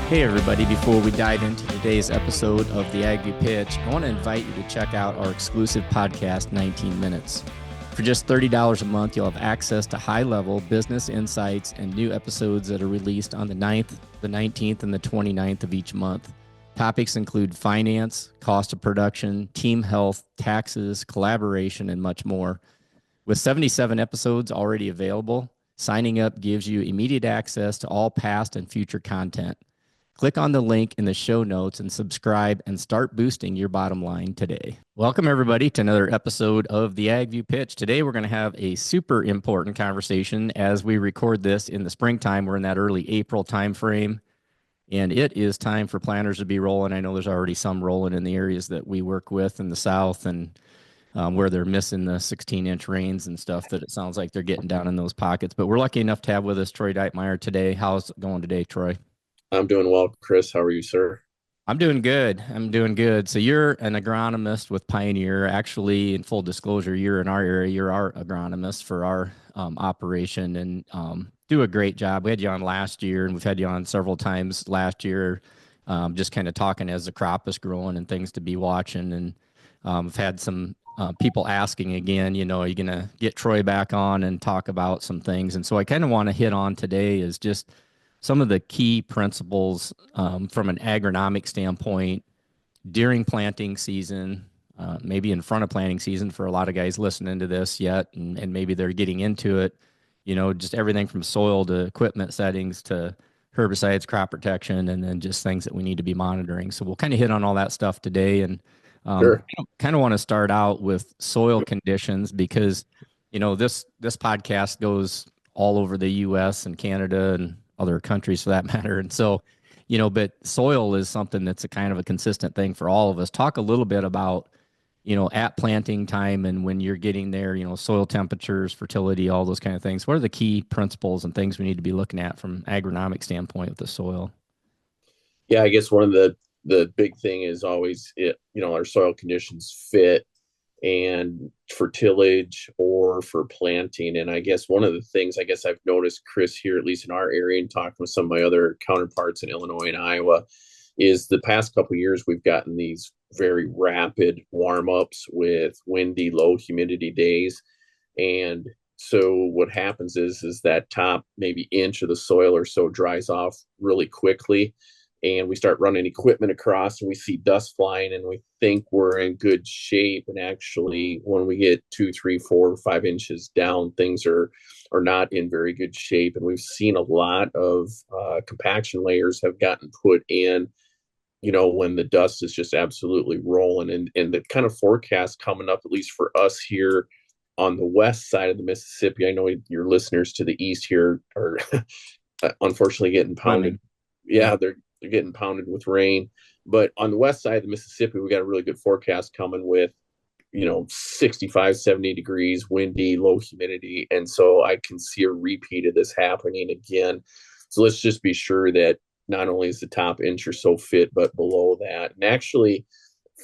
Hey everybody, before we dive into today's episode of the AgView Pitch, I want to invite you to check out our exclusive podcast, 19 Minutes. For just $30 a month, you'll have access to high-level business insights and new episodes that are released on the 9th, the 19th, and the 29th of each month. Topics include finance, cost of production, team health, taxes, collaboration, and much more. With 77 episodes already available, signing up gives you immediate access to all past and future content. Click on the link in the show notes and subscribe and start boosting your bottom line today. Welcome, everybody, to another episode of the AgView Pitch. Today, we're going to have a super important conversation as we record this in the springtime. We're in that early April timeframe, and it is time for planters to be rolling. I know there's already some rolling in the areas that we work with in the South and where they're missing the 16-inch rains and stuff that it sounds like they're getting down in those pockets. But we're lucky enough to have with us Troy Deutmeyer today. How's it going today, Troy? I'm doing well, Chris. How are you, sir? I'm doing good. So you're an agronomist with Pioneer. Actually, in full disclosure, you're in our area. You're our agronomist for our operation and do a great job. We had you on last year, and we've had you on several times last year, just kind of talking as the crop is growing and things to be watching. And I've had some people asking again, are you going to get Troy back on and talk about some things? And so I kind of want to hit on today is just some of the key principles from an agronomic standpoint during planting season, maybe in front of planting season for a lot of guys listening to this yet, and maybe they're getting into it, just everything from soil to equipment settings to herbicides, crop protection, and then just things that we need to be monitoring. So we'll kind of hit on all that stuff today. And Sure. kind of want to start out with soil conditions because, this podcast goes all over the U.S. and Canada and other countries for that matter. And so, but soil is something that's a kind of a consistent thing for all of us. Talk a little bit about, at planting time and when you're getting there, soil temperatures, fertility, all those kind of things. What are the key principles and things we need to be looking at from agronomic standpoint with the soil? Yeah, I guess one of the big thing is always our soil conditions fit and for tillage or for planting. And I guess one of the things I've noticed, Chris, here, at least in our area, and talking with some of my other counterparts in Illinois and Iowa, is the past couple of years we've gotten these very rapid warm-ups with windy, low humidity days. And so what happens is that top maybe inch of the soil or so dries off really quickly, and we start running equipment across and we see dust flying and we think we're in good shape. And actually, when we get 2, 3, 4, 5 inches down, things are not in very good shape. And we've seen a lot of compaction layers have gotten put in, when the dust is just absolutely rolling. And the kind of forecast coming up, at least for us here on the west side of the Mississippi, I know your listeners to the east here are unfortunately getting pounded. Yeah, they're getting pounded with rain. But on the west side of the Mississippi, we got a really good forecast coming with, 65, 70 degrees, windy, low humidity. And so I can see a repeat of this happening again. So let's just be sure that not only is the top inch or so fit, but below that. And actually,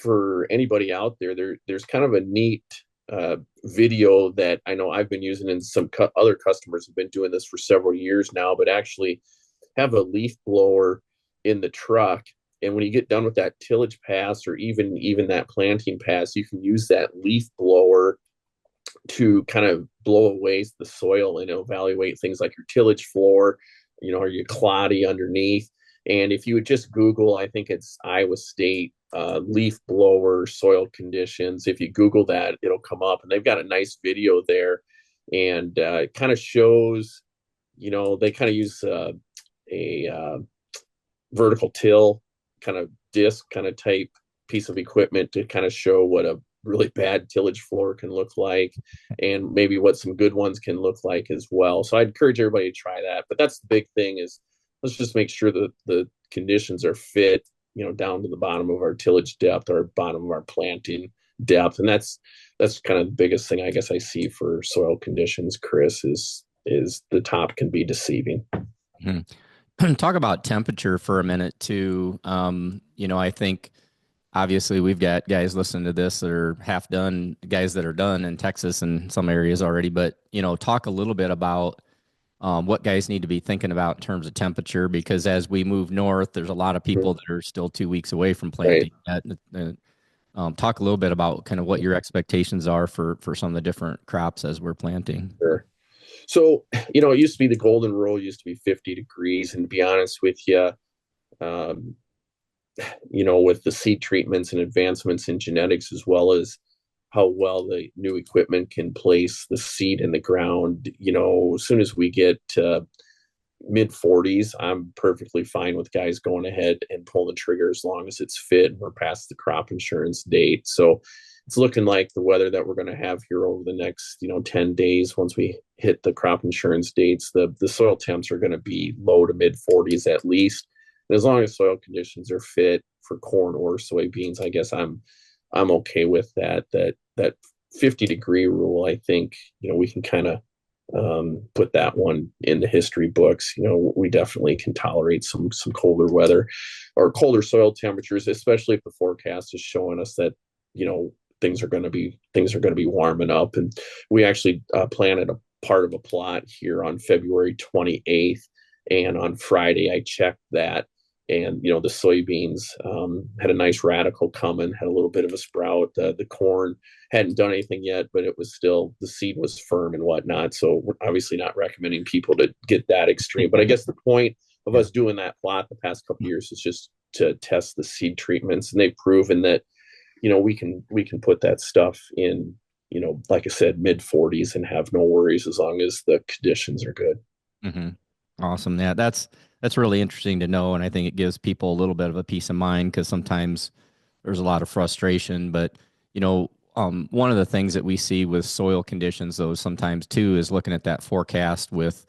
for anybody out there's kind of a neat video that I know I've been using, and some other customers have been doing this for several years now, but actually have a leaf blower in the truck. And when you get done with that tillage pass or even that planting pass, you can use that leaf blower to kind of blow away the soil and evaluate things like your tillage floor, are you cloddy underneath? And if you would just Google, I think it's Iowa State leaf blower soil conditions. If you Google that, it'll come up, and they've got a nice video there, and it kind of shows, they kind of use a vertical till kind of disc kind of type piece of equipment to kind of show what a really bad tillage floor can look like, and maybe what some good ones can look like as well. So I'd encourage everybody to try that. But that's the big thing, is let's just make sure that the conditions are fit, down to the bottom of our tillage depth or bottom of our planting depth. And that's kind of the biggest thing I guess I see for soil conditions, Chris, is the top can be deceiving. Mm-hmm. Talk about temperature for a minute too. I think obviously we've got guys listening to this that are half done, guys that are done in Texas and some areas already. But talk a little bit about what guys need to be thinking about in terms of temperature, because as we move north, there's a lot of people that are still 2 weeks away from Right. planting. Talk a little bit about kind of what your expectations are for some of the different crops as we're planting. Sure. So, it used to be the golden rule used to be 50 degrees. And to be honest with you, um, with the seed treatments and advancements in genetics, as well as how well the new equipment can place the seed in the ground, as soon as we get to mid 40s, I'm perfectly fine with guys going ahead and pulling the trigger as long as it's fit and we're past the crop insurance date. So it's looking like the weather that we're going to have here over the next 10 days, once we hit the crop insurance dates, the soil temps are going to be low to mid 40s at least. And as long as soil conditions are fit for corn or soybeans, I guess I'm okay with that 50-degree rule. I think we can kind of put that one in the history books. We definitely can tolerate some colder weather or colder soil temperatures, especially if the forecast is showing us that things are going to be warming up. And we actually planted a part of a plot here on February 28th, and on Friday I checked that, and the soybeans had a nice radical coming, had a little bit of a sprout. The corn hadn't done anything yet, but it was still, the seed was firm and whatnot. So we're obviously not recommending people to get that extreme. But I guess the point of Yeah. us doing that plot the past couple of years is just to test the seed treatments, and they've proven that we can put that stuff in, like I said, mid 40s and have no worries as long as the conditions are good. hmm Awesome. Yeah, that's really interesting to know, and I think it gives people a little bit of a peace of mind because sometimes there's a lot of frustration. But one of the things that we see with soil conditions, though, sometimes too, is looking at that forecast with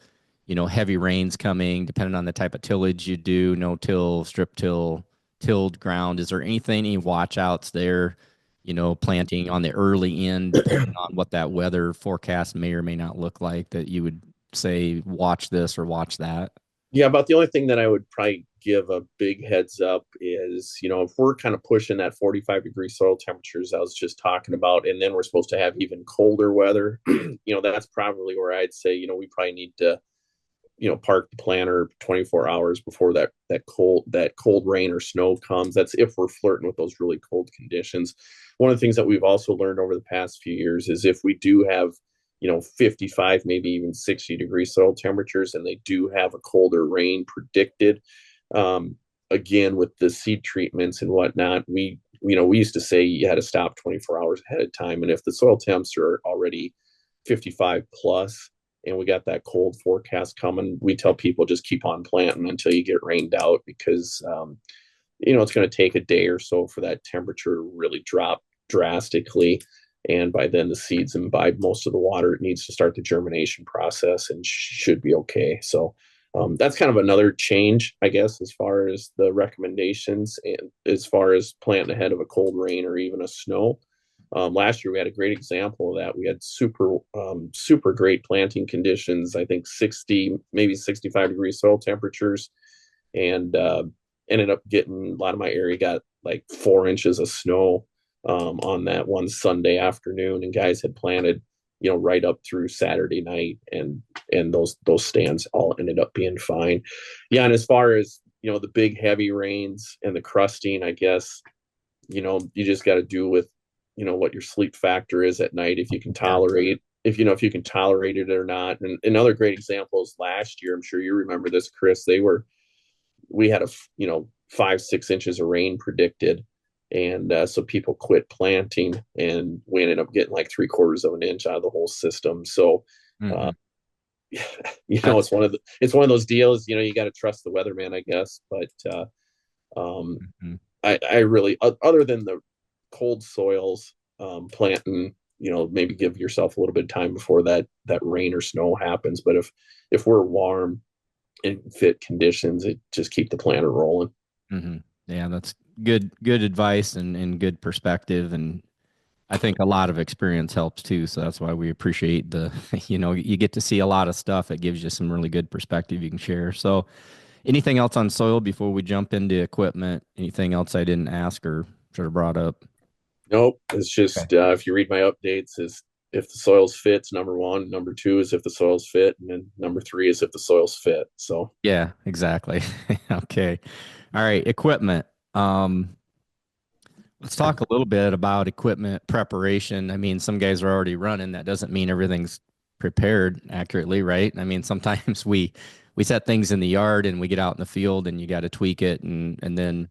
heavy rains coming, depending on the type of tillage you do, no till, strip till, tilled ground. Is there anything, any watch outs there? Planting on the early end, depending on what that weather forecast may or may not look like, that you would say watch this or watch that. Yeah, about the only thing that I would probably give a big heads up is, if we're kind of pushing that 45-degree soil temperatures I was just talking about, and then we're supposed to have even colder weather, that's probably where I'd say, we probably need to, park the planter 24 hours before that cold rain or snow comes. That's if we're flirting with those really cold conditions. One of the things that we've also learned over the past few years is if we do have 55, maybe even 60-degree soil temperatures, and they do have a colder rain predicted. Again, with the seed treatments and whatnot, we used to say you had to stop 24 hours ahead of time. And if the soil temps are already 55 plus, and we got that cold forecast coming, we tell people just keep on planting until you get rained out, because it's going to take a day or so for that temperature to really drop drastically. And by then the seeds imbibe most of the water it needs to start the germination process and should be okay. So that's kind of another change, I guess, as far as the recommendations and as far as planting ahead of a cold rain or even a snow. Last year we had a great example of that. We had super great planting conditions. I think 60, maybe 65-degree soil temperatures, and ended up getting, a lot of my area got like 4 inches of snow on that one Sunday afternoon, and guys had planted, right up through Saturday night, and those stands all ended up being fine. Yeah, and as far as the big heavy rains and the crusting, I guess you just got to do with what your sleep factor is at night, if you can Yeah. tolerate if you can tolerate it or not. And another great example is last year. I'm sure you remember this, Chris. We had 5-6 inches of rain predicted, and so people quit planting, and we ended up getting like 3/4 of an inch out of the whole system. So uh, hmm it's That's one of those deals. You got to trust the weatherman, I guess. But um, mhm. I really, other than the cold soils, planting, maybe give yourself a little bit of time before that rain or snow happens. But if we're warm and fit conditions, it just keep the planter rolling. hmm Yeah, that's good advice and good perspective. And I think a lot of experience helps too. So that's why we appreciate you get to see a lot of stuff. It gives you some really good perspective you can share. So anything else on soil before we jump into equipment? Anything else I didn't ask or should have brought up. Nope. It's Okay. just if you read my updates, is if the soil's fit's number one. Number two is if the soil's fit, and then number three is if the soil's fit. So Yeah, exactly. Okay. All right. Equipment. Um, let's talk a little bit about equipment preparation. I mean, some guys are already running. That doesn't mean everything's prepared accurately, right? I mean, sometimes we set things in the yard and we get out in the field and you got to tweak it and then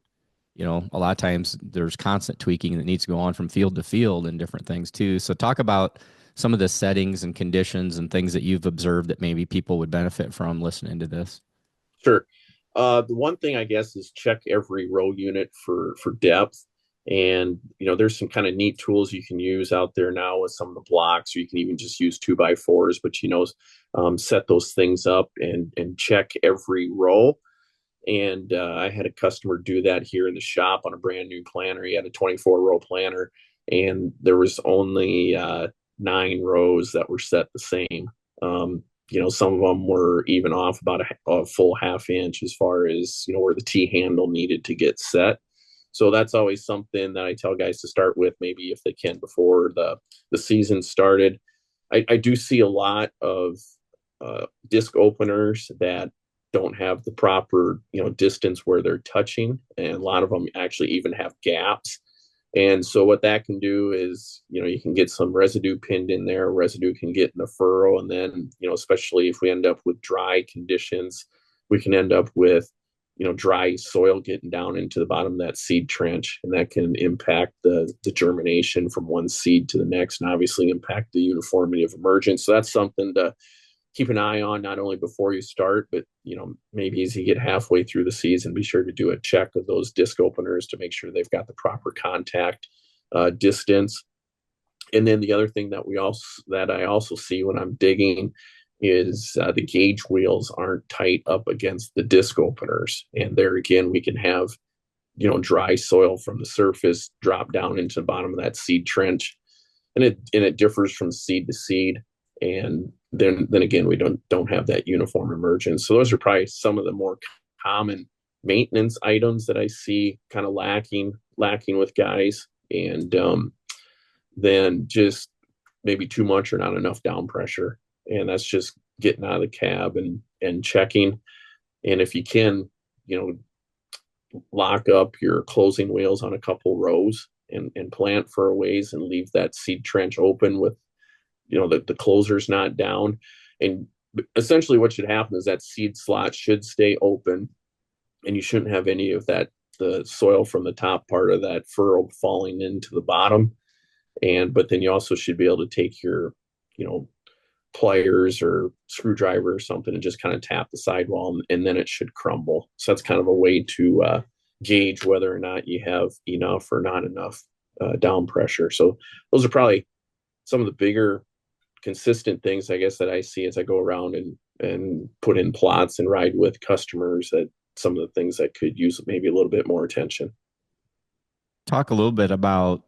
a lot of times there's constant tweaking that needs to go on from field to field and different things too. So talk about some of the settings and conditions and things that you've observed that maybe people would benefit from listening to this. sure. The one thing I guess is check every row unit for depth. And there's some kind of neat tools you can use out there now with some of the blocks, or you can even just use 2x4s. But set those things up and check every row. And I had a customer do that here in the shop on a brand new planter. He had a 24-row planter, and there was only 9 rows that were set the same. Some of them were even off about a full half inch as far as where the T handle needed to get set. So that's always something that I tell guys to start with, maybe if they can before the season started. I do see a lot of disc openers that don't have the proper distance where they're touching, and a lot of them actually even have gaps. And so what that can do is you can get some residue pinned in there. Residue can get in the furrow, and then especially if we end up with dry conditions, we can end up with dry soil getting down into the bottom of that seed trench, and that can impact the germination from one seed to the next, and obviously impact the uniformity of emergence. So that's something to keep an eye on, not only before you start, but maybe as you get halfway through the season, be sure to do a check of those disc openers to make sure they've got the proper contact distance. And then the other thing that I also see when I'm digging is the gauge wheels aren't tight up against the disc openers, and there again we can have dry soil from the surface drop down into the bottom of that seed trench, and it differs from seed to seed. And then again, we don't have that uniform emergence. So those are probably some of the more common maintenance items that I see kind of lacking with guys. And then just maybe too much or not enough down pressure, and that's just getting out of the cab and checking. And if you can, lock up your closing wheels on a couple rows and plant for a ways and leave that seed trench open with the closer's not down. And essentially what should happen is that seed slot should stay open, and you shouldn't have any of the soil from the top part of that furrow falling into the bottom. But then you also should be able to take your pliers or screwdriver or something and just kind of tap the sidewall, and then it should crumble. So that's kind of a way to gauge whether or not you have enough or not enough down pressure. So those are probably some of the bigger consistent things, I guess, that I see as I go around and put in plots and ride with customers, that some of the things that could use maybe a little bit more attention. Talk a little bit about,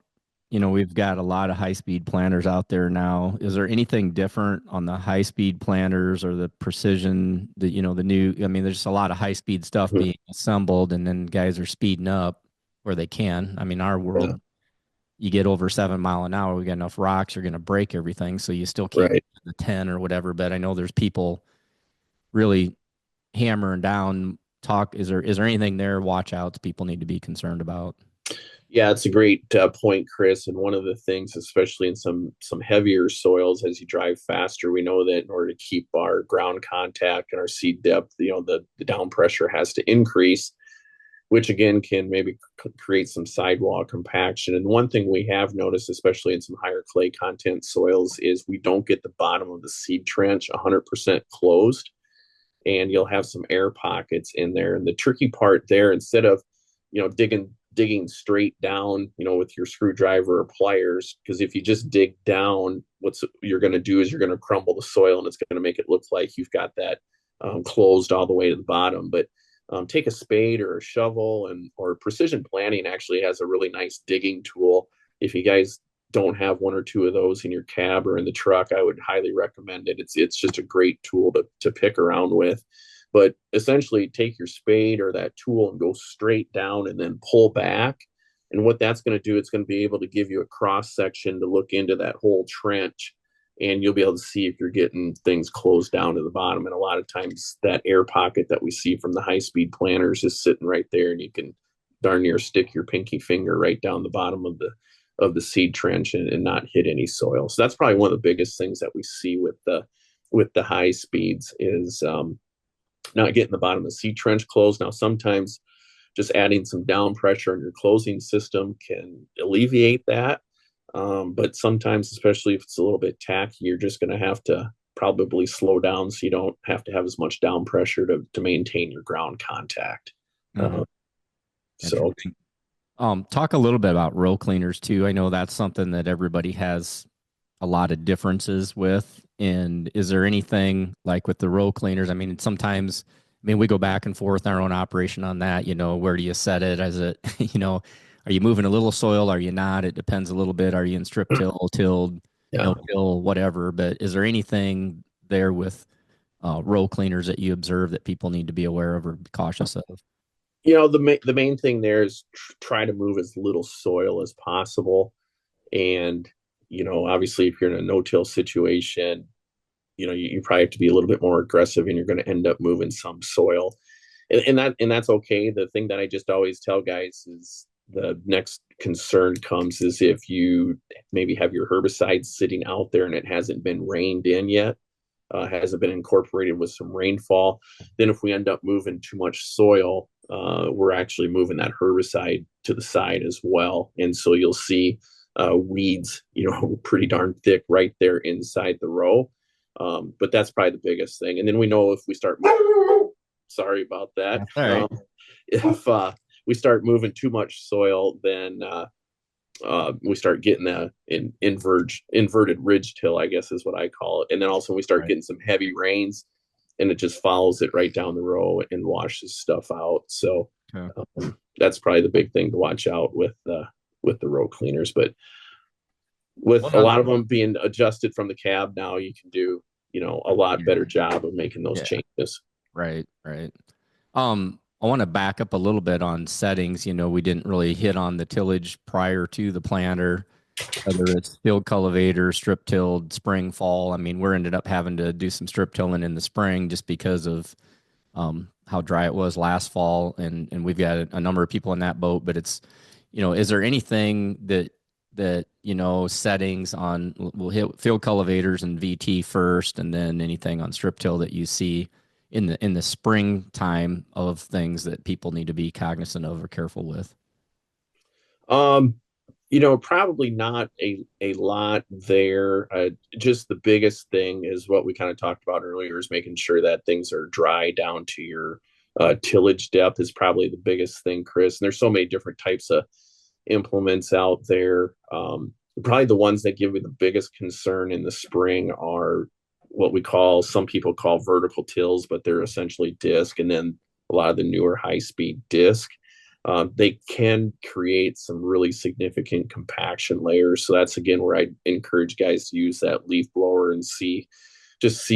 we've got a lot of high-speed planters out there now. Is there anything different on the high-speed planters or the precision, the new, I mean, there's just a lot of high-speed stuff Mhm. being assembled, and then guys are speeding up where they can. I mean, our Yeah, world, you get over 7 mile an hour, we got enough rocks, you're going to break everything. So you still can't get right. to the 10 or whatever. But I know there's people really hammering down. Is there anything there, watch outs people need to be concerned about? Yeah, it's a great point, Chris. And one of the things, especially in some heavier soils, as you drive faster, we know that in order to keep our ground contact and our seed depth, the down pressure has to increase, which again can maybe create some sidewall compaction. And one thing we have noticed, especially in some higher clay content soils, is we don't get the bottom of the seed trench 100% closed, and you'll have some air pockets in there. And the tricky part there, instead of digging straight down, with your screwdriver or pliers, because if you just dig down, what you're going to do is you're going to crumble the soil, and it's going to make it look like you've got that closed all the way to the bottom. But take a spade or a shovel, or Precision Planting actually has a really nice digging tool. If you guys don't have one or two of those in your cab or in the truck, I would highly recommend it. It's just a great tool to pick around with. But essentially take your spade or that tool and go straight down and then pull back. And what that's going to do, it's going to be able to give you a cross section to look into that whole trench, and you'll be able to see if you're getting things closed down to the bottom. And a lot of times that air pocket that we see from the high-speed planters is sitting right there, and you can darn near stick your pinky finger right down the bottom of the seed trench and not hit any soil. So that's probably one of the biggest things that we see with the high speeds is not getting the bottom of the seed trench closed. Now, sometimes just adding some down pressure in your closing system can alleviate that. But sometimes, especially if it's a little bit tacky, you're just going to have to probably slow down so you don't have to have as much down pressure to maintain your ground contact. Mm-hmm. So, Talk a little bit about row cleaners too. I know that's something that everybody has a lot of differences with. And is there anything like with the row cleaners? I mean, sometimes, I mean, we go back and forth in our own operation on that. You know, where do you set it? As it, you know, are you moving a little soil? Are you not? It depends a little bit. Are you in strip till, tilled, yeah. no till, whatever? But is there anything there with row cleaners that you observe that people need to be aware of or be cautious of? The main thing there is try to move as little soil as possible. And, obviously if you're in a no-till situation, you probably have to be a little bit more aggressive, and you're going to end up moving some soil. And that's okay. The thing that I just always tell guys is the next concern comes is if you maybe have your herbicide sitting out there and it hasn't been rained in yet, hasn't been incorporated with some rainfall. Then if we end up moving too much soil, we're actually moving that herbicide to the side as well. And so you'll see weeds, pretty darn thick right there inside the row. But that's probably the biggest thing. And then we know if we start, sorry about that. That's all right. If we start moving too much soil, then we start getting an inverted ridge till, I guess is what I call it. And then also we start getting some heavy rains, and it just follows it right down the row and washes stuff out. So that's probably the big thing to watch out with the row cleaners. But with a lot of them being adjusted from the cab now, you can do a lot better job of making those changes. Right. I want to back up a little bit on settings. We didn't really hit on the tillage prior to the planter, whether it's field cultivator, strip tilled, spring, fall. I mean, we're ended up having to do some strip tilling in the spring just because of how dry it was last fall, and we've got a number of people in that boat. But it's, is there anything that settings on, we'll hit field cultivators and VT first, and then anything on strip till that you see in the springtime of things that people need to be cognizant of or careful with? Probably not a lot there. Just the biggest thing is what we kind of talked about earlier, is making sure that things are dry down to your tillage depth is probably the biggest thing, Chris. And there's so many different types of implements out there. Probably the ones that give me the biggest concern in the spring are what some people call vertical tills, but they're essentially disc, and then a lot of the newer high-speed disc. They can create some really significant compaction layers. So that's, again, where I encourage guys to use that leaf blower and see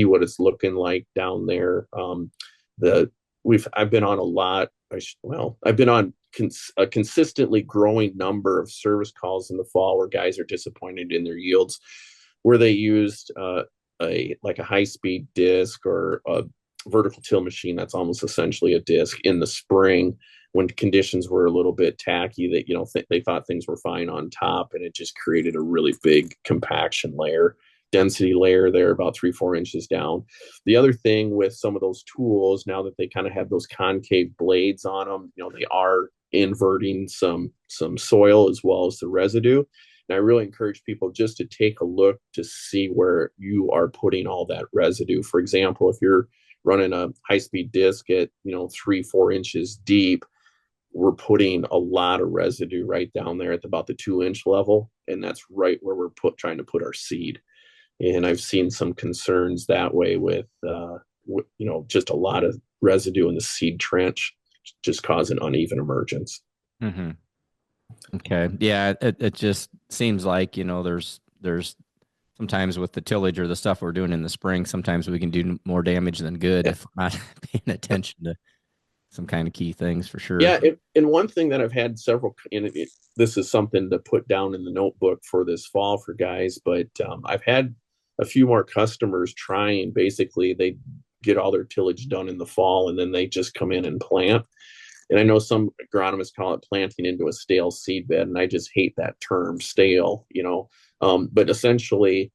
what it's looking like down there. I've been on a lot. I've been on a consistently growing number of service calls in the fall where guys are disappointed in their yields, where they used a high-speed disc or a vertical till machine that's almost essentially a disc in the spring when conditions were a little bit tacky, that they thought things were fine on top, and it just created a really big compaction layer, density layer there, about 3-4 inches down. The other thing with some of those tools, now that they kind of have those concave blades on them, they are inverting some soil as well as the residue. And I really encourage people just to take a look to see where you are putting all that residue. For example, if you're running a high-speed disc at 3-4 inches deep, we're putting a lot of residue right down there at about the 2-inch level, and that's right where we're trying to put our seed. And I've seen some concerns that way with just a lot of residue in the seed trench, just causing uneven emergence. Mm-hmm. Okay. Yeah. It just seems like, there's sometimes with the tillage or the stuff we're doing in the spring, sometimes we can do more damage than good if we're not paying attention to some kind of key things for sure. Yeah, and one thing that I've had several, this is something to put down in the notebook for this fall for guys, but I've had a few more customers trying. Basically, they get all their tillage done in the fall, and then they just come in and plant. And I know some agronomists call it planting into a stale seed bed, and I just hate that term, stale. But essentially,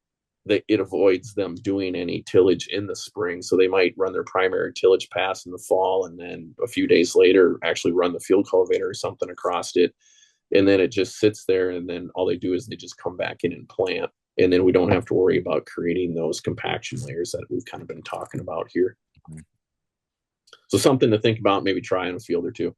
it avoids them doing any tillage in the spring. So they might run their primary tillage pass in the fall, and then a few days later, actually run the field cultivator or something across it. And then it just sits there. And then all they do is they just come back in and plant. And then we don't have to worry about creating those compaction layers that we've kind of been talking about here. So something to think about, maybe try in a field or two.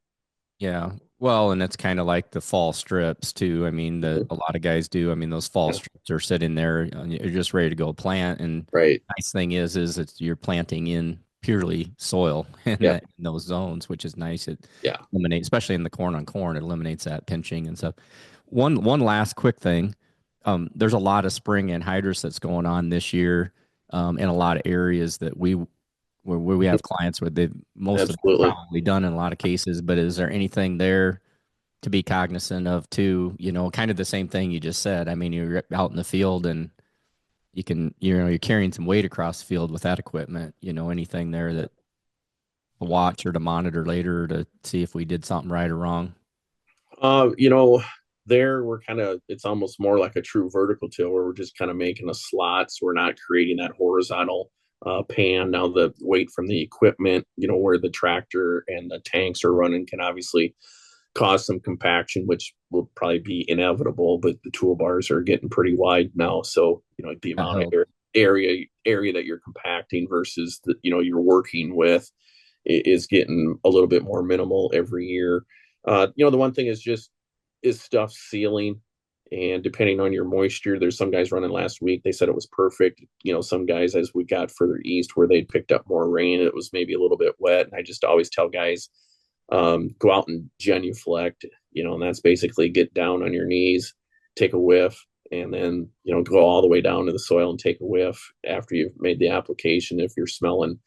Yeah. Well, and it's kind of like the fall strips too. I mean, a lot of guys do. I mean, those fall strips are sitting there and you're just ready to go plant. And right. Nice thing is it's you're planting in purely soil in those zones, which is nice. It eliminates, especially in the corn on corn, it eliminates that pinching and stuff. One last quick thing. There's a lot of spring anhydrous that's going on this year in a lot of areas that where we have clients where they've most of them probably done in a lot of cases, but is there anything there to be cognizant of too? Kind of the same thing you just said. I mean, you're out in the field and you're carrying some weight across the field with that equipment, anything there that to watch or to monitor later to see if we did something right or wrong? There we're it's almost more like a true vertical till where we're just kind of making a slot. So we're not creating that horizontal pan. Now the weight from the equipment, where the tractor and the tanks are running can obviously cause some compaction, which will probably be inevitable, but the toolbars are getting pretty wide now. So, the amount of area that you're compacting versus you're working with is getting a little bit more minimal every year. The one thing is stuff sealing, and depending on your moisture, there's some guys running last week, they said it was perfect. Some guys, as we got further east where they'd picked up more rain, it was maybe a little bit wet. And I just always tell guys, go out and genuflect, and that's basically get down on your knees, take a whiff, and then, go all the way down to the soil and take a whiff after you've made the application. If you're smelling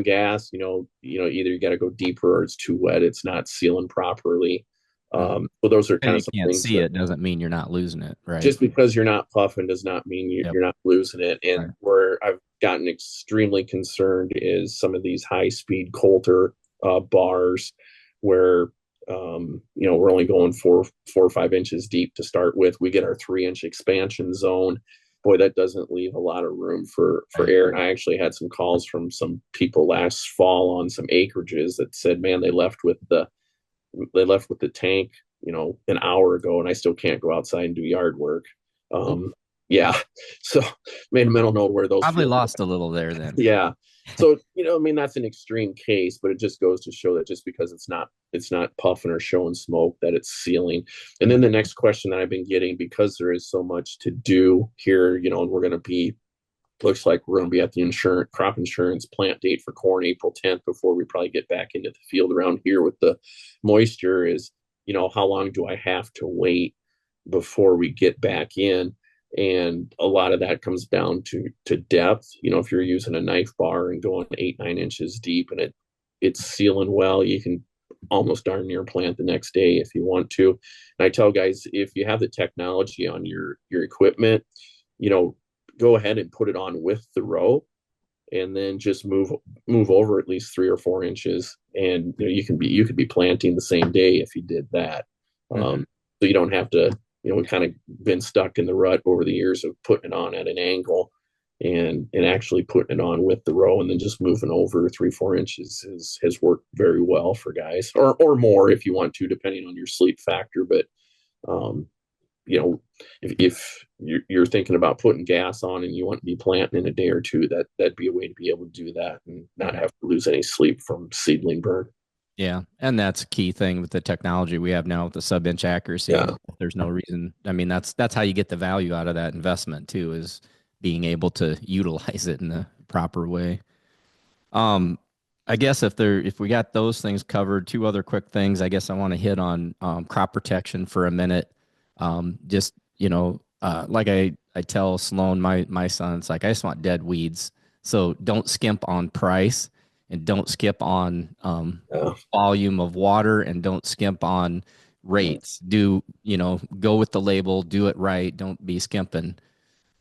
gas, either you got to go deeper or it's too wet, it's not sealing properly. So those are kind of some can't things see it doesn't mean you're not losing it, right? Just because you're not puffing does not mean you're not losing it. And where I've gotten extremely concerned is some of these high speed Coulter bars where we're only going 4 or 5 inches deep to start with. We get our 3-inch expansion zone. Boy, that doesn't leave a lot of room for air. And I actually had some calls from some people last fall on some acreages that said, man, they left with the tank, an hour ago, and I still can't go outside and do yard work. So made a mental note where those probably lost a little there then. Yeah. So, that's an extreme case, but it just goes to show that just because it's not puffing or showing smoke, that it's sealing. And then the next question that I've been getting, because there is so much to do here, and looks like we're going to be at the crop insurance plant date for corn April 10th before we probably get back into the field around here with the moisture is, how long do I have to wait before we get back in? And a lot of that comes down to depth. If you're using a knife bar and going 8-9 inches deep and it's sealing well, you can almost darn near plant the next day if you want to. And I tell guys, if you have the technology on your equipment, go ahead and put it on with the row, and then just move over at least 3 or 4 inches, and you could be planting the same day if you did that. So you don't have to. We've kind of been stuck in the rut over the years of putting it on at an angle, and actually putting it on with the row, and then just moving over 3-4 inches has worked very well for guys, or more if you want to, depending on your sleep factor. But if you're thinking about putting gas on and you want to be planting in a day or two, that'd be a way to be able to do that and not have to lose any sleep from seedling burn. Yeah. And that's a key thing with the technology we have now with the sub-inch accuracy. Yeah. There's no reason. I mean, that's how you get the value out of that investment too, is being able to utilize it in the proper way. I guess if we got those things covered, 2 other quick things, I guess I want to hit on crop protection for a minute. Like I tell Sloan, my son, it's like, I just want dead weeds. So don't skimp on price. and don't skip on Yeah. volume of water, and don't skimp on rates. Do, go with the label, do it right. Don't be skimping.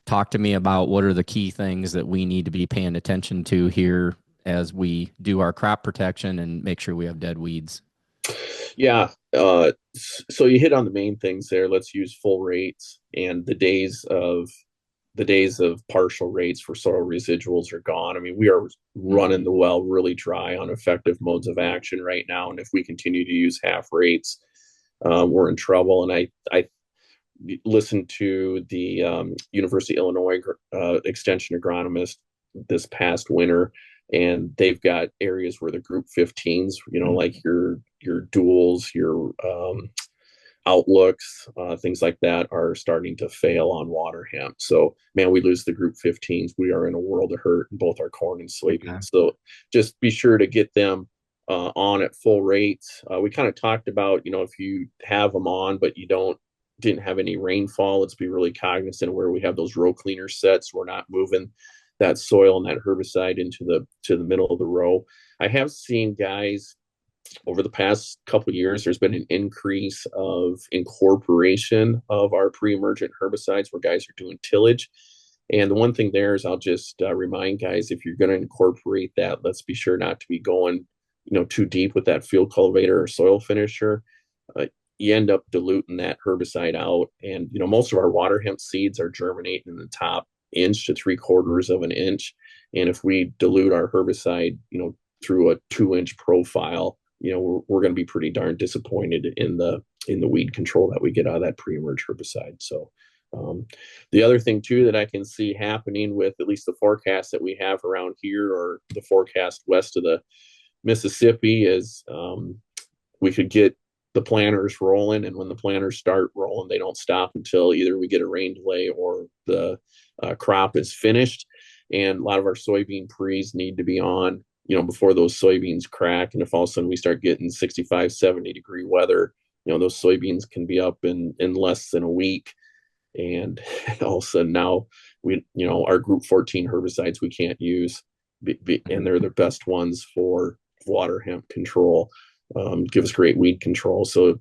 Talk to me about what are the key things that we need to be paying attention to here as we do our crop protection and make sure we have dead weeds. Yeah. So you hit on the main things there. Let's use full rates, and the days of partial rates for soil residuals are gone. I mean, we are running the well really dry on effective modes of action right now, and if we continue to use half rates, we're in trouble. And I listened to the University of Illinois extension agronomist this past winter, and they've got areas where the group 15s, like your duals, your outlooks, things like that, are starting to fail on water hemp. So, man, we lose the group 15s. We are in a world of hurt in both our corn and soybeans. Okay. So just be sure to get them on at full rates. We kind of talked about, if you have them on, but you didn't have any rainfall, let's be really cognizant of where we have those row cleaner sets. We're not moving that soil and that herbicide into the middle of the row. I have seen guys over the past couple of years, there's been an increase of incorporation of our pre-emergent herbicides where guys are doing tillage. And the one thing there is, I'll just remind guys, if you're going to incorporate that, let's be sure not to be going, too deep with that field cultivator or soil finisher. You end up diluting that herbicide out. And, most of our water hemp seeds are germinating in the top inch to 3/4 of an inch. And if we dilute our herbicide, through a 2-inch profile, we're going to be pretty darn disappointed in the weed control that we get out of that pre-emerge herbicide. So the other thing too that I can see happening with at least the forecast that we have around here, or the forecast west of the Mississippi, is we could get the planters rolling, and when the planters start rolling, they don't stop until either we get a rain delay or the crop is finished. And a lot of our soybean pre's need to be on, before those soybeans crack. And if all of a sudden we start getting 65, 70-degree weather, those soybeans can be up in less than a week. And all of a sudden now our group 14 herbicides we can't use, and they're the best ones for water hemp control, give us great weed control. So it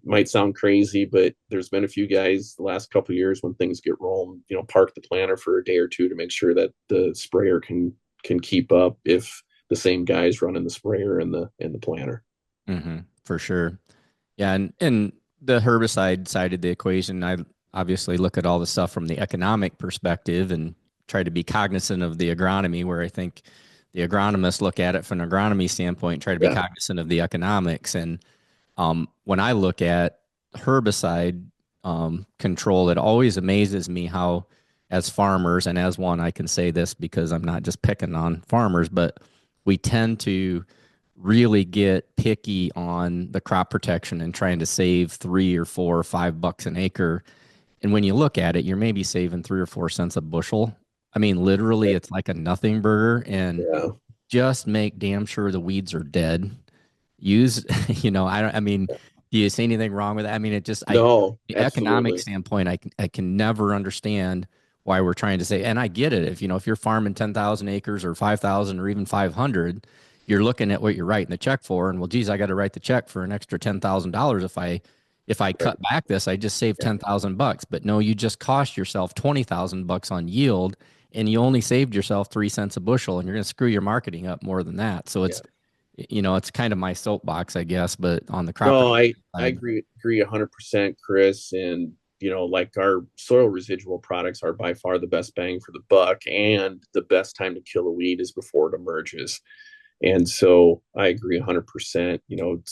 might sound crazy, but there's been a few guys the last couple of years, when things get rolling, park the planter for a day or two to make sure that the sprayer can keep up, if the same guy's running the sprayer and the planter. For sure. Yeah. And the herbicide side of the equation, I obviously look at all the stuff from the economic perspective and try to be cognizant of the agronomy, where I think the agronomists look at it from an agronomy standpoint, try to be cognizant of the economics. And when I look at herbicide control, it always amazes me how, as farmers, and as one, I can say this because I'm not just picking on farmers, but we tend to really get picky on the crop protection and trying to save 3 or 4 or $5 an acre. And when you look at it, you're maybe saving 3 or 4 cents a bushel. I mean, literally, it's like a nothing burger. And just make damn sure the weeds are dead. Use, I mean, do you see anything wrong with that? I mean, No, the economic absolutely. standpoint, I can never understand why we're trying to say, and I get it. If you're farming 10,000 acres or 5,000 or even 500, you're looking at what you're writing the check for. And well, geez, I got to write the check for an extra $10,000. If I cut back this, I just saved $10,000. But no, you just cost yourself $20,000 on yield, and you only saved yourself 3 cents a bushel, and you're going to screw your marketing up more than that. So it's kind of my soapbox, I guess, but on the crop No, protection I side. agree 100%, Chris. And like our soil residual products are by far the best bang for the buck, and the best time to kill a weed is before it emerges. And so I agree 100%.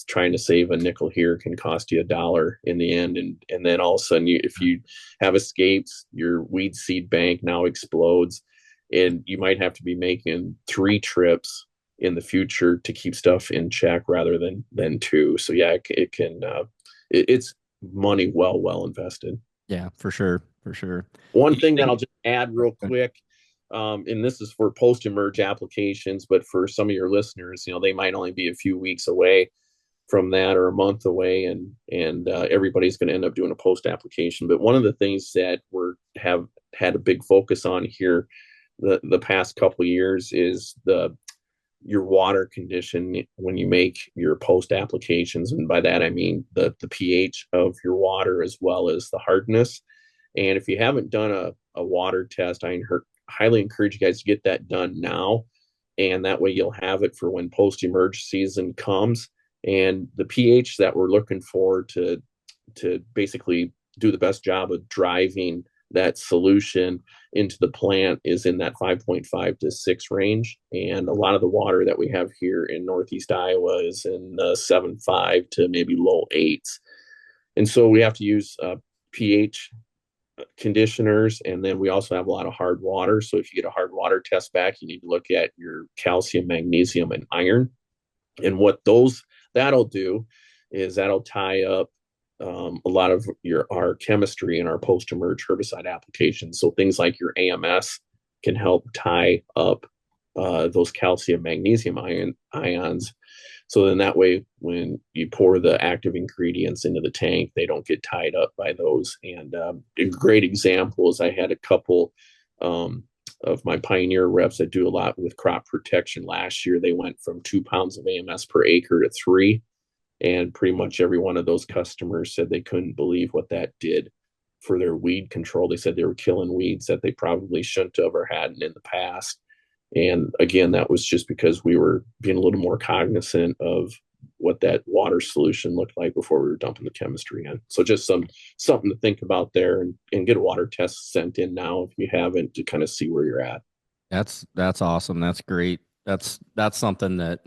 Trying to save a nickel here can cost you $1 in the end. And then all of a sudden, if you have escapes, your weed seed bank now explodes, and you might have to be making 3 trips in the future to keep stuff in check rather than 2. So yeah, it can, it's money well invested. Yeah, for sure. For sure. One Do you thing that think? I'll just add real quick, and this is for post-emerge applications, but for some of your listeners, they might only be a few weeks away from that, or a month away, and everybody's going to end up doing a post application. But one of the things that have had a big focus on here the past couple of years is the your water condition when you make your post applications. And by that, I mean the pH of your water as well as the hardness. And if you haven't done a water test, highly encourage you guys to get that done now. And that way you'll have it for when post emerge season comes. And the pH that we're looking for to basically do the best job of driving that solution into the plant is in that 5.5 to 6 range. And a lot of the water that we have here in Northeast Iowa is in the 7.5 to maybe low 8s. And so we have to use pH conditioners. And then we also have a lot of hard water. So if you get a hard water test back, you need to look at your calcium, magnesium, and iron. And what that'll do is that'll tie up a lot of our chemistry and our post-emerge herbicide applications. So things like your AMS can help tie up those calcium magnesium ions. So then that way, when you pour the active ingredients into the tank, they don't get tied up by those. And a great example is I had a couple of my Pioneer reps that do a lot with crop protection last year. They went from 2 pounds of AMS per acre to 3. And pretty much every one of those customers said they couldn't believe what that did for their weed control. They said they were killing weeds that they probably shouldn't have or hadn't in the past. And again, that was just because we were being a little more cognizant of what that water solution looked like before we were dumping the chemistry in. So just something to think about there, and get a water test sent in now if you haven't, to kind of see where you're at. That's awesome. That's great. That's something that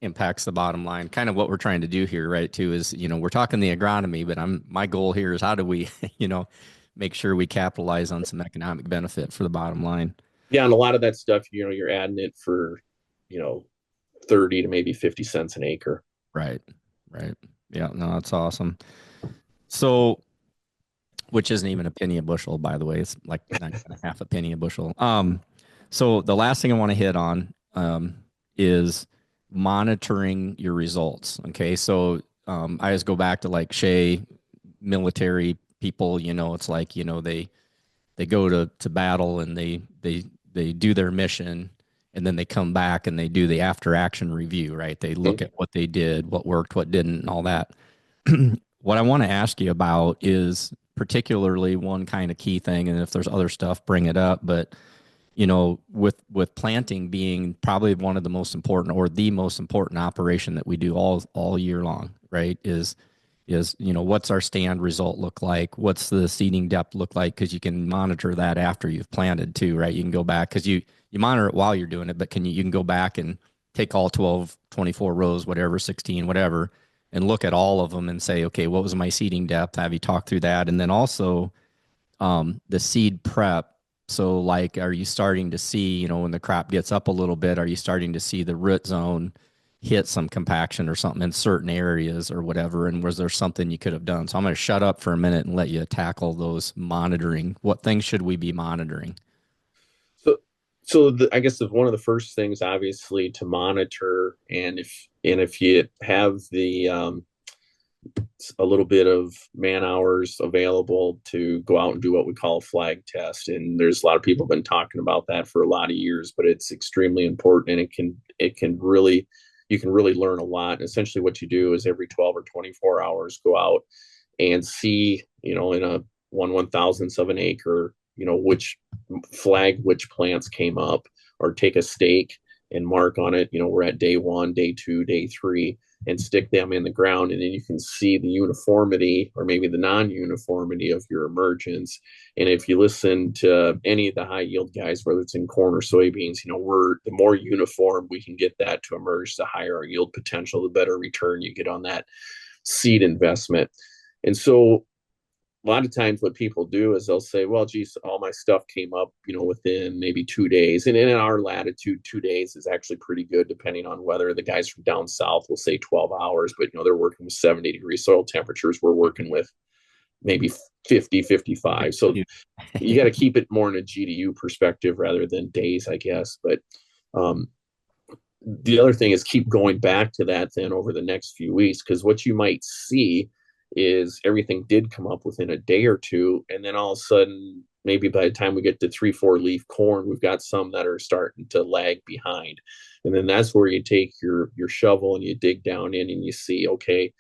impacts the bottom line. Kind of what we're trying to do here, right? Too is, we're talking the agronomy, but my goal here is how do we, make sure we capitalize on some economic benefit for the bottom line. Yeah, and a lot of that stuff, you're adding it for, 30 to maybe 50 cents an acre. Right. Yeah, no, that's awesome. So, which isn't even a penny a bushel, by the way. It's like not even half a penny a bushel. So the last thing I want to hit on is monitoring your results. Okay, so I always go back to like Shea, military people. It's like they go to battle and they do their mission, and then they come back and they do the after action review, right? They look at what they did, what worked, what didn't, and all that. What I want to ask you about is particularly one kind of key thing, and if there's other stuff, bring it up. But with planting being probably one of the most important, or the most important operation that we do all year long, right? Is what's our stand result look like? What's the seeding depth look like? Because you can monitor that after you've planted too, right? You can go back, because you monitor it while you're doing it, but you can go back and take all 12, 24 rows, whatever, 16, whatever, and look at all of them and say, okay, what was my seeding depth? Have you talked through that? And then also the seed prep. So like, are you starting to see, when the crop gets up a little bit, are you starting to see the root zone hit some compaction or something in certain areas or whatever? And was there something you could have done? So I'm going to shut up for a minute and let you tackle those monitoring. What things should we be monitoring? So I guess one of the first things, obviously, to monitor, and if you have a little bit of man hours available, to go out and do what we call a flag test. And there's a lot of people have been talking about that for a lot of years, but it's extremely important, and you can really learn a lot. And essentially what you do is every 12 or 24 hours, go out and see, in a 1/1000th of an acre, which plants came up, or take a stake and mark on it, we're at day 1, day 2, day 3, and stick them in the ground. And then you can see the uniformity, or maybe the non-uniformity, of your emergence. And if you listen to any of the high yield guys, whether it's in corn or soybeans, the more uniform we can get that to emerge, the higher our yield potential, the better return you get on that seed investment. And so a lot of times what people do is they'll say, well, geez, all my stuff came up, within maybe 2 days. And in our latitude, 2 days is actually pretty good, depending on weather. The guys from down south will say 12 hours, but, they're working with 70-degree soil temperatures. We're working with maybe 50, 55. So you got to keep it more in a GDU perspective rather than days, I guess. But the other thing is keep going back to that then over the next few weeks, because what you might see is everything did come up within a day or two, and then all of a sudden maybe by the time we get to 3, 4 leaf corn, we've got some that are starting to lag behind. And then that's where you take your shovel and you dig down in and you see, okay,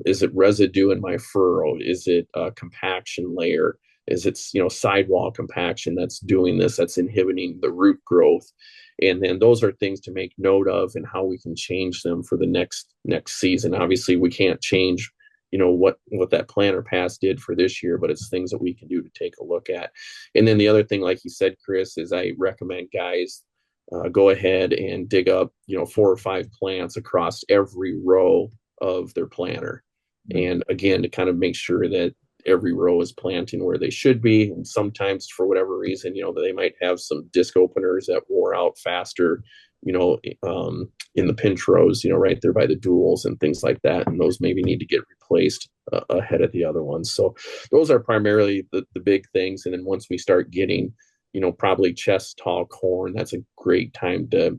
is it residue in my furrow? Is it a compaction layer? Is it, sidewall compaction that's doing this, that's inhibiting the root growth? And then those are things to make note of and how we can change them for the next season. Obviously, we can't change what that planter pass did for this year, but it's things that we can do to take a look at. And then the other thing, like you said, Chris, is I recommend guys go ahead and dig up 4 or 5 plants across every row of their planter. And again, to kind of make sure that every row is planting where they should be. And sometimes for whatever reason, they might have some disc openers that wore out faster, in the pinch rows, right there by the duals and things like that. And those maybe need to get replaced ahead of the other ones. So those are primarily the big things. And then once we start getting, probably chest tall corn, that's a great time to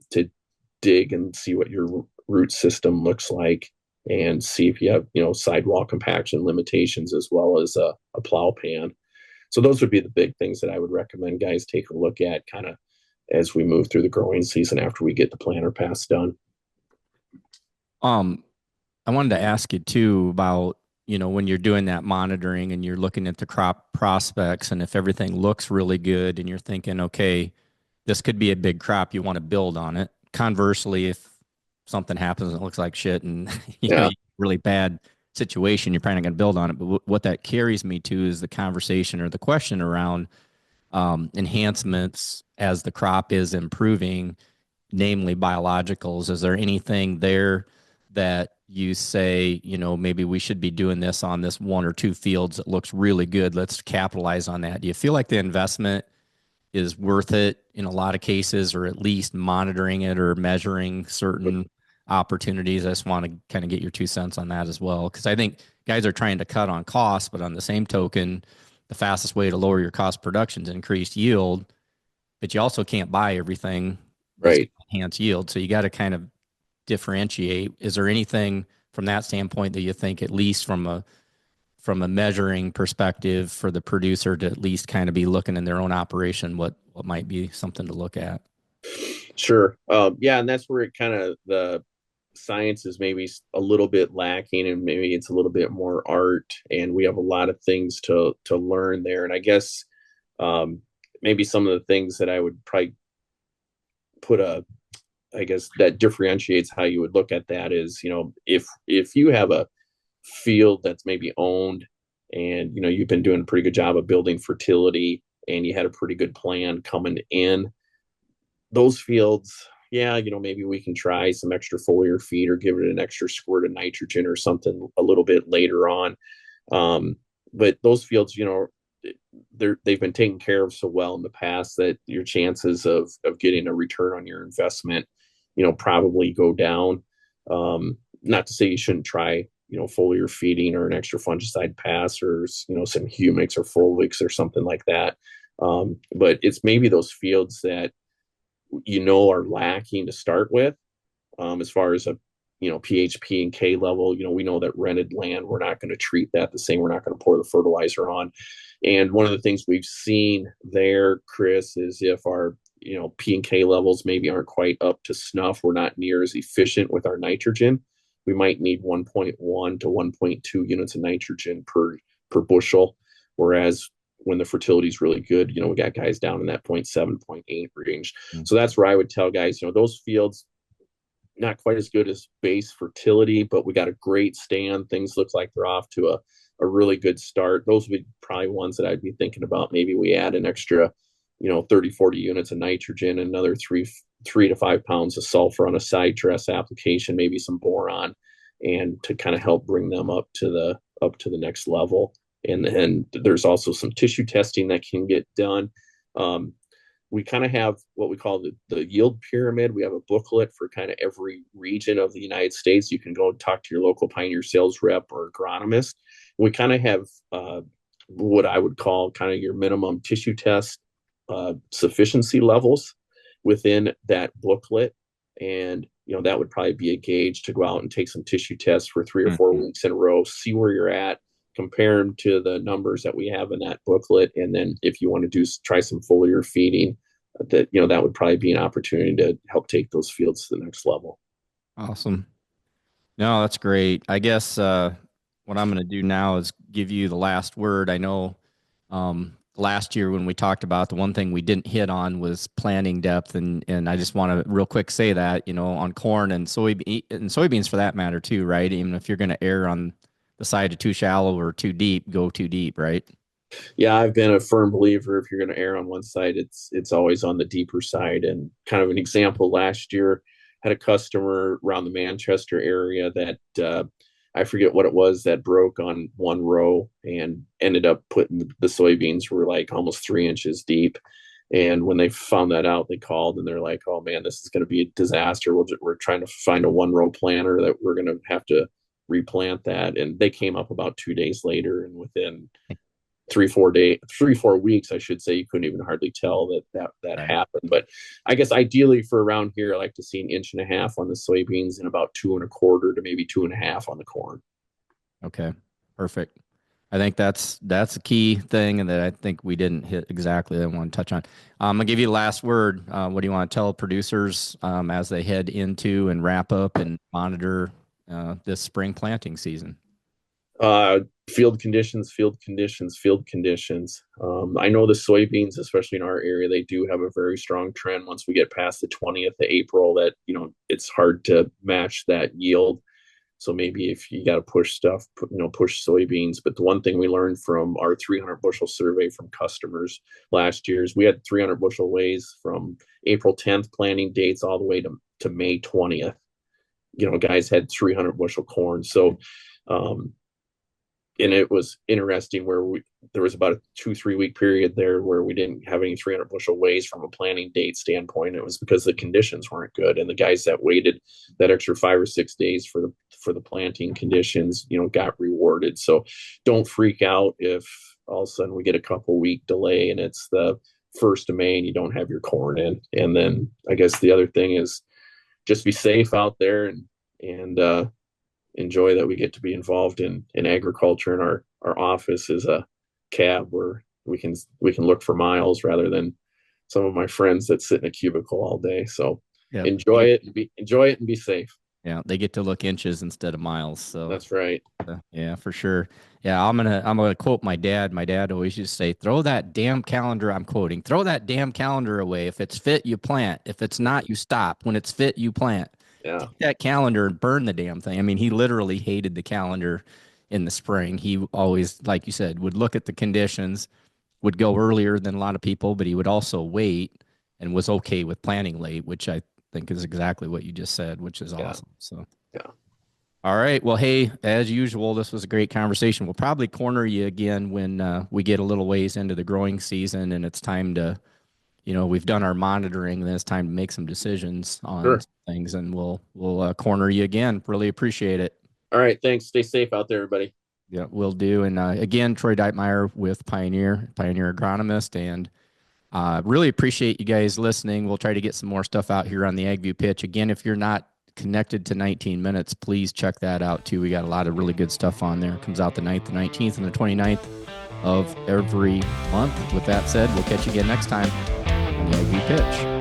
dig and see what your root system looks like and see if you have, sidewall compaction limitations as well as a plow pan. So those would be the big things that I would recommend guys take a look at kind of as we move through the growing season after we get the planter pass done. I wanted to ask you too about, when you're doing that monitoring and you're looking at the crop prospects, and if everything looks really good and you're thinking, okay, this could be a big crop, you want to build on it. Conversely, if something happens and it looks like shit and really bad situation, you're probably not going to build on it. But what that carries me to is the conversation or the question around enhancements as the crop is improving, namely biologicals. Is there anything there that you say, maybe we should be doing this on this 1 or 2 fields that looks really good? Let's capitalize on that. Do you feel like the investment is worth it in a lot of cases, or at least monitoring it or measuring certain opportunities? I just want to kind of get your 2 cents on that as well, because I think guys are trying to cut on costs, but on the same token, the fastest way to lower your cost of production is increased yield, but you also can't buy everything right. Enhance yield. So you got to kind of differentiate. Is there anything from that standpoint that you think, at least from a measuring perspective, for the producer to at least kind of be looking in their own operation, what might be something to look at? Sure. Yeah. And that's where it kind of, the science is maybe a little bit lacking, and maybe it's a little bit more art, and we have a lot of things to learn there. And I guess maybe some of the things that I would probably put I guess that differentiates how you would look at that is, if you have a field that's maybe owned and, you've been doing a pretty good job of building fertility and you had a pretty good plan coming in, those fields, maybe we can try some extra foliar feed or give it an extra squirt of nitrogen or something a little bit later on. But those fields, they've been taken care of so well in the past that your chances of getting a return on your investment, probably go down. Not to say you shouldn't try, foliar feeding or an extra fungicide pass or, some humics or folics or something like that. But it's maybe those fields that, are lacking to start with, as far as a, pH, P, and K level. We know that rented land, we're not going to treat that the same. We're not going to pour the fertilizer on. And one of the things we've seen there, Chris, is if our, P and K levels maybe aren't quite up to snuff, we're not near as efficient with our nitrogen. We might need 1.1 to 1.2 units of nitrogen per bushel. Whereas when the fertility is really good, we got guys down in that 0.7, 0.8 range. Mm-hmm. So that's where I would tell guys, those fields, not quite as good as base fertility, but we got a great stand. Things look like they're off to a really good start. Those would be probably ones that I'd be thinking about. Maybe we add an extra, 30, 40 units of nitrogen, another 3 to 5 pounds of sulfur on a side dress application, maybe some boron, and to kind of help bring them up to the next level. And then there's also some tissue testing that can get done. We kind of have what we call the yield pyramid. We have a booklet for kind of every region of the United States. You can go and talk to your local Pioneer sales rep or agronomist. We kind of have what I would call kind of your minimum tissue test sufficiency levels within that booklet. And, that would probably be a gauge to go out and take some tissue tests for 3 or 4 weeks in a row, see where you're at. compare them to the numbers that we have in that booklet. And then if you want to try some foliar feeding, that would probably be an opportunity to help take those fields to the next level. Awesome. No, that's great. I guess what I'm going to do now is give you the last word. I know last year when we talked about, the one thing we didn't hit on was planting depth, and I just want to real quick say that, on corn and soybeans for that matter too, right? Even if you're going to err on the side of too shallow or too deep, go too deep, right? Yeah, I've been a firm believer if you're going to err on one side, it's always on the deeper side. And kind of an example, last year had a customer around the Manchester area that I forget what it was that broke on one row and ended up putting the soybeans were like almost 3 inches deep. And when they found that out, they called and they're like, "Oh man, this is going to be a disaster. We're trying to find a one row planter that we're going to have to replant that." And they came up about 2 days later, and within 3-4 weeks, I should say, you couldn't even hardly tell that Right. happened. But I guess ideally for around here, I like to see 1.5 inches on the soybeans and about 2.25 to maybe 2.5 on the corn. Okay, perfect. I think that's a key thing, and that I think we didn't hit exactly that I want to touch on. I'm gonna give you the last word. What do you want to tell producers as they head into and wrap up and monitor this spring planting season? Field conditions, field conditions, field conditions. I know the soybeans, especially in our area, they do have a very strong trend. Once we get past the 20th of April, that it's hard to match that yield. So maybe if you got to push stuff, push soybeans. But the one thing we learned from our 300 bushel survey from customers last year is we had 300 bushel ways from April 10th planting dates all the way to May 20th. Guys had 300 bushel corn. So, and it was interesting where there was about a 2-3 week period there where we didn't have any 300 bushel ways from a planting date standpoint. It was because the conditions weren't good, and the guys that waited that extra 5 or 6 days for the planting conditions, got rewarded. So don't freak out if all of a sudden we get a couple week delay and it's the 1st of May and you don't have your corn in. And then I guess the other thing is just be safe out there and enjoy that we get to be involved in agriculture, and our office is a cab where we can look for miles rather than some of my friends that sit in a cubicle all day. So Yep. enjoy it and be safe. Yeah, they get to look inches instead of miles. So that's right. Yeah, for sure. Yeah, I'm gonna quote my dad. My dad always used to say, "Throw that damn calendar." I'm quoting, "Throw that damn calendar away. If it's fit, you plant. If it's not, you stop. When it's fit, you plant." Yeah. Take that calendar and burn the damn thing. I mean, he literally hated the calendar in the spring. He always, like you said, would look at the conditions, would go earlier than a lot of people, but he would also wait and was okay with planting late, which I think is exactly what you just said, which is awesome. So, yeah. All right. Well, hey, as usual, this was a great conversation. We'll probably corner you again when we get a little ways into the growing season and it's time to, we've done our monitoring, and then it's time to make some decisions on things, and we'll corner you again. Really appreciate it. All right. Thanks. Stay safe out there, everybody. Yeah, we'll do. And again, Troy Deutmeyer with Pioneer Agronomist, and really appreciate you guys listening. We'll try to get some more stuff out here on the AgView Pitch. Again, if you're not connected to 19 minutes, please check that out too. We got a lot of really good stuff on there. It comes out the 9th, the 19th, and the 29th of every month. With that said, we'll catch you again next time on the AgView Pitch.